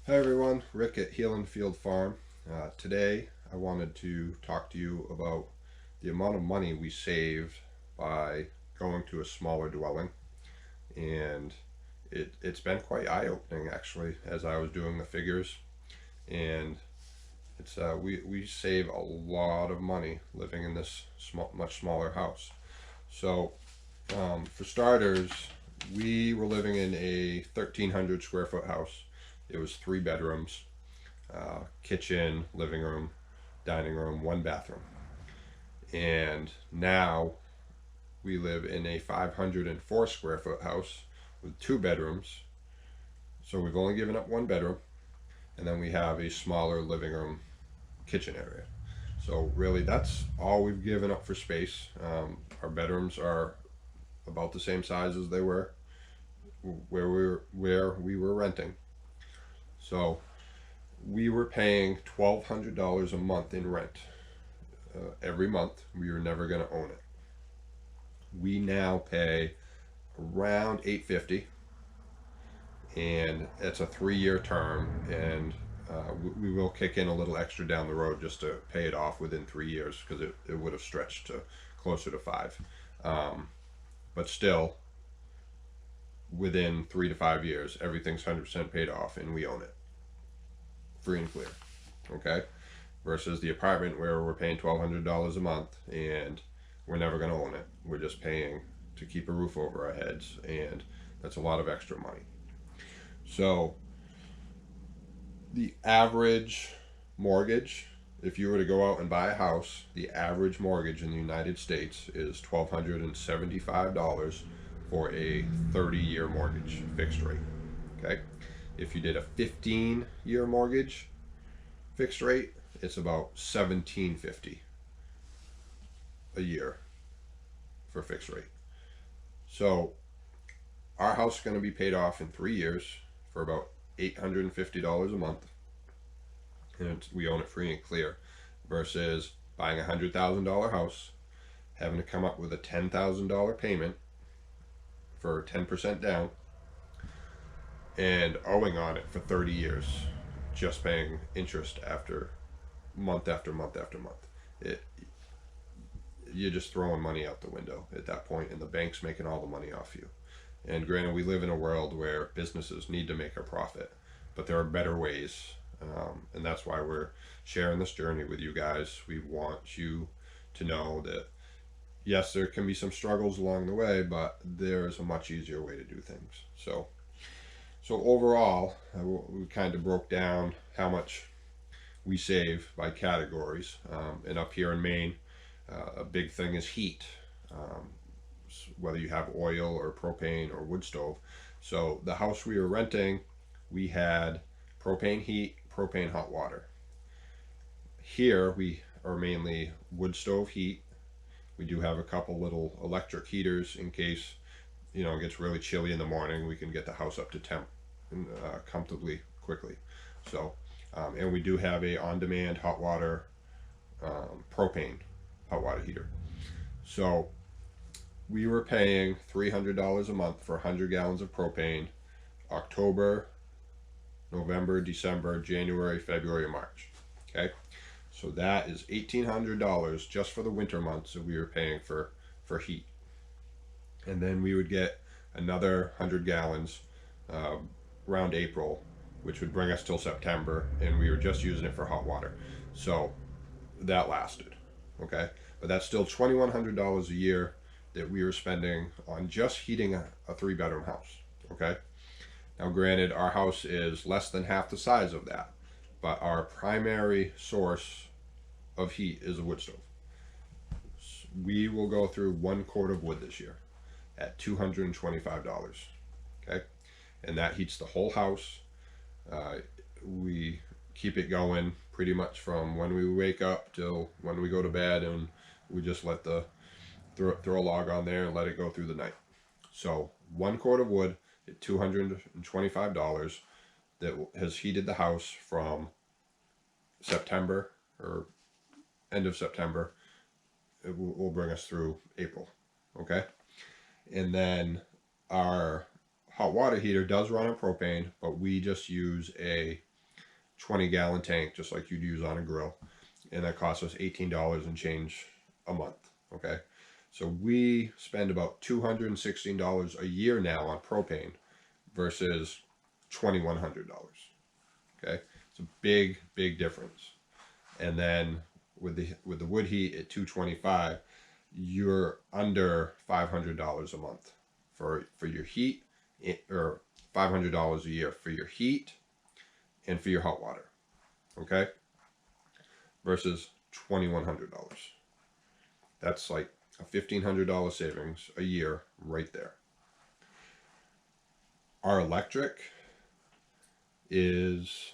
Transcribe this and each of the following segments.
Hi everyone, Rick at Healing Field Farm. Today I wanted to talk to you about the amount of money we saved by going to a smaller dwelling. And it's been quite eye-opening actually as I was doing the figures. And we save a lot of money living in this much smaller house. So for starters, we were living in a 1,300 square foot house. It was 3 bedrooms, kitchen, living room, dining room, one bathroom. And now we live in a 504 square foot house with 2 bedrooms. So we've only given up one bedroom, and then we have a smaller living room, kitchen area. So really, that's all we've given up for space. Our bedrooms are about the same size as they were where we were renting. So we were paying $1,200 a month in rent every month. We were never going to own it. We now pay around 850, and it's a 3-year term, and we will kick in a little extra down the road just to pay it off within 3 years because it would have stretched to closer to 5. Um, but still, within 3 to 5 years, everything's 100% paid off and we own it, free and clear. Okay? Versus the apartment where we're paying $1,200 a month and we're never going to own it. We're just paying to keep a roof over our heads, and that's a lot of extra money. So, the average mortgage, if you were to go out and buy a house, the average mortgage in the United States is $1,275 for a 30-year mortgage, fixed rate. Okay? If you did a 15-year mortgage, fixed rate, it's about $1,750 a year for fixed rate. So our house is going to be paid off in 3 years for about $850 a month, and we own it free and clear. Versus buying $100,000 house, having to come up with a $10,000 payment for 10% down, and owing on it for 30 years, just paying interest after month after month after month. It You're just throwing money out the window at that point, and the bank's making all the money off you. And granted, we live in a world where businesses need to make a profit, but there are better ways, and that's why we're sharing this journey with you guys. We want you to know that yes, there can be some struggles along the way, but there's a much easier way to do things. So overall, we kind of broke down how much we save by categories. And up here in Maine, a big thing is heat, um, whether you have oil or propane or wood stove. So the house we were renting, we had propane heat, propane hot water. Here we are mainly wood stove heat. We do have a couple little electric heaters in case it gets really chilly in the morning. We can get the house up to temp comfortably quickly. So, and we do have a on-demand hot water propane hot water heater. So we were paying $300 a month for 100 gallons of propane. October, November, December, January, February, March. Okay, so that is $1,800 just for the winter months that we were paying for heat. And then we would get another 100 gallons uh, around April, which would bring us till September, and we were just using it for hot water. So that lasted. Okay, but that's still $2,100 a year that we were spending on just heating a 3 bedroom house. Okay, now granted, our house is less than half the size of that, but our primary source of heat is a wood stove. We will go through 1 quart of wood this year at $225. Okay, and that heats the whole house. We keep it going pretty much from when we wake up till when we go to bed, and we just let the throw a log on there and let it go through the night. So 1 quart of wood at $225 that has heated the house from September or end of September. It will bring us through April. Okay, and then our hot water heater does run on propane, but we just use a 20-gallon tank, just like you'd use on a grill. And that costs us $18 and change a month. Okay. So we spend about $216 a year now on propane versus $2,100. Okay. It's a big, big difference. And then with the wood heat at 225, you're under $500 a month for your heat, or $500 a year for your heat and for your hot water. Okay? Versus $2,100. That's like a $1,500 savings a year right there. Our electric is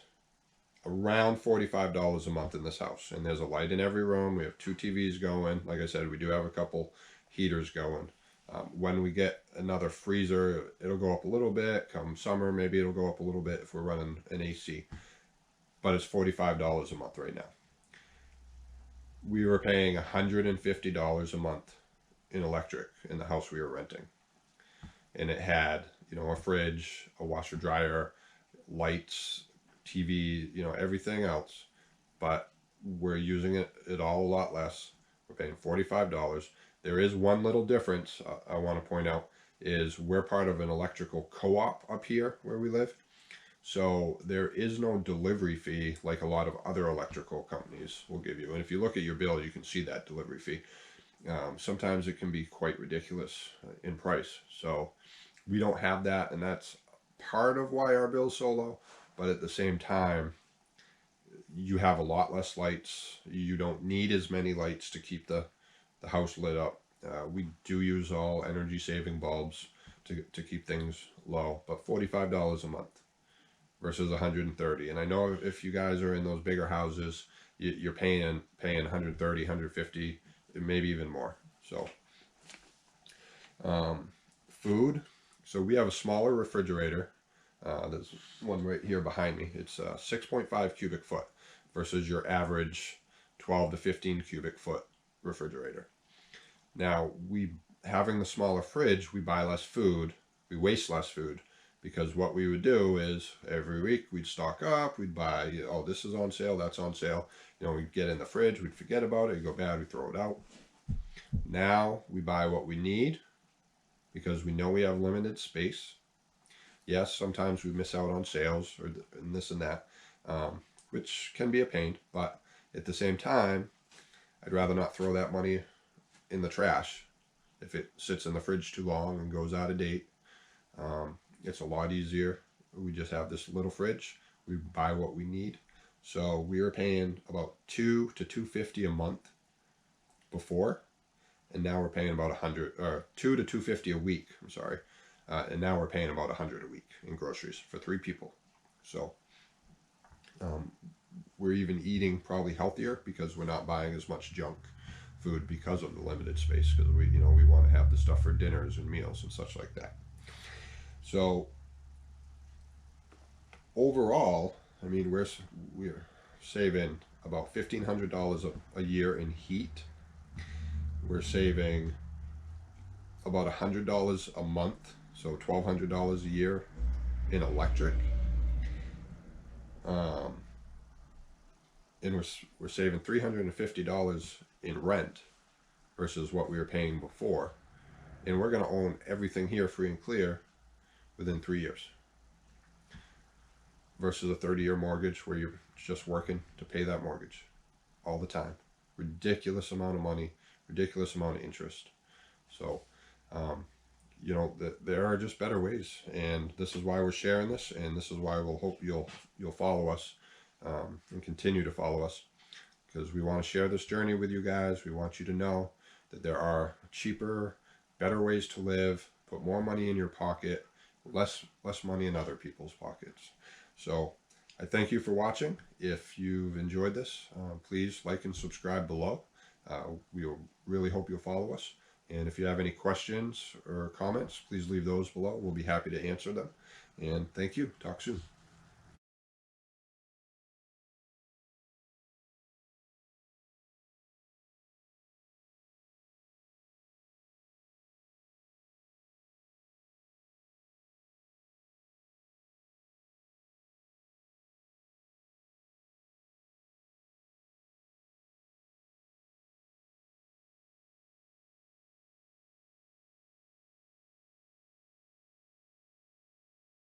around $45 a month in this house, and there's a light in every room. We have 2 TVs going. Like I said, we do have a couple heaters going. When we get another freezer, it'll go up a little bit. Come summer, maybe it'll go up a little bit if we're running an AC. But it's $45 a month right now. We were paying $150 a month in electric in the house we were renting, and it had, you know, a fridge, a washer dryer, lights, TV, you know, everything else. But we're using it all a lot less. We're paying $45. There is one little difference I want to point out, is we're part of an electrical co-op up here where we live. So there is no delivery fee like a lot of other electrical companies will give you. And if you look at your bill, you can see that delivery fee. Sometimes it can be quite ridiculous in price. So we don't have that, and that's part of why our bill's so low. But at the same time, you have a lot less lights. You don't need as many lights to keep the house lit up. We do use all energy saving bulbs to keep things low, but $45 a month versus $130. And I know if you guys are in those bigger houses, you're paying $130, $150, maybe even more. So food. So we have a smaller refrigerator. There's one right here behind me. It's 6.5 cubic foot versus your average 12 to 15 cubic foot refrigerator. Now, having the smaller fridge, we buy less food, we waste less food, because what we would do is every week we'd stock up, we'd buy, oh, this is on sale, that's on sale. You know, we'd get in the fridge, we'd forget about it, it'd go bad, we throw it out. Now we buy what we need because we know we have limited space. Yes, sometimes we miss out on sales or and this and that, which can be a pain, but at the same time, I'd rather not throw that money in the trash if it sits in the fridge too long and goes out of date. It's a lot easier. We just have this little fridge. We buy what we need. So we were paying about $200 to $250 a month before, and now we're paying about $200 to $250 a week. I'm sorry, and now we're paying about $100 a week in groceries for 3 people. So we're even eating probably healthier because we're not buying as much junk food because of the limited space, because we want to have the stuff for dinners and meals and such like that. So overall, I mean, we're saving about $1,500 a year in heat. We're saving about $100 a month, so $1,200 a year in electric. And we're saving $350 in rent versus what we were paying before. And we're going to own everything here free and clear within 3 years. Versus a 30-year mortgage where you're just working to pay that mortgage all the time. Ridiculous amount of money, ridiculous amount of interest. So, you know, there are just better ways, and this is why we're sharing this, and this is why we'll hope you'll follow us and continue to follow us, because we want to share this journey with you guys. We want you to know that there are cheaper, better ways to live, put more money in your pocket, less money in other people's pockets. So I thank you for watching. If you've enjoyed this, please like and subscribe below. We really hope you'll follow us. And if you have any questions or comments, please leave those below. We'll be happy to answer them. And thank you. Talk soon.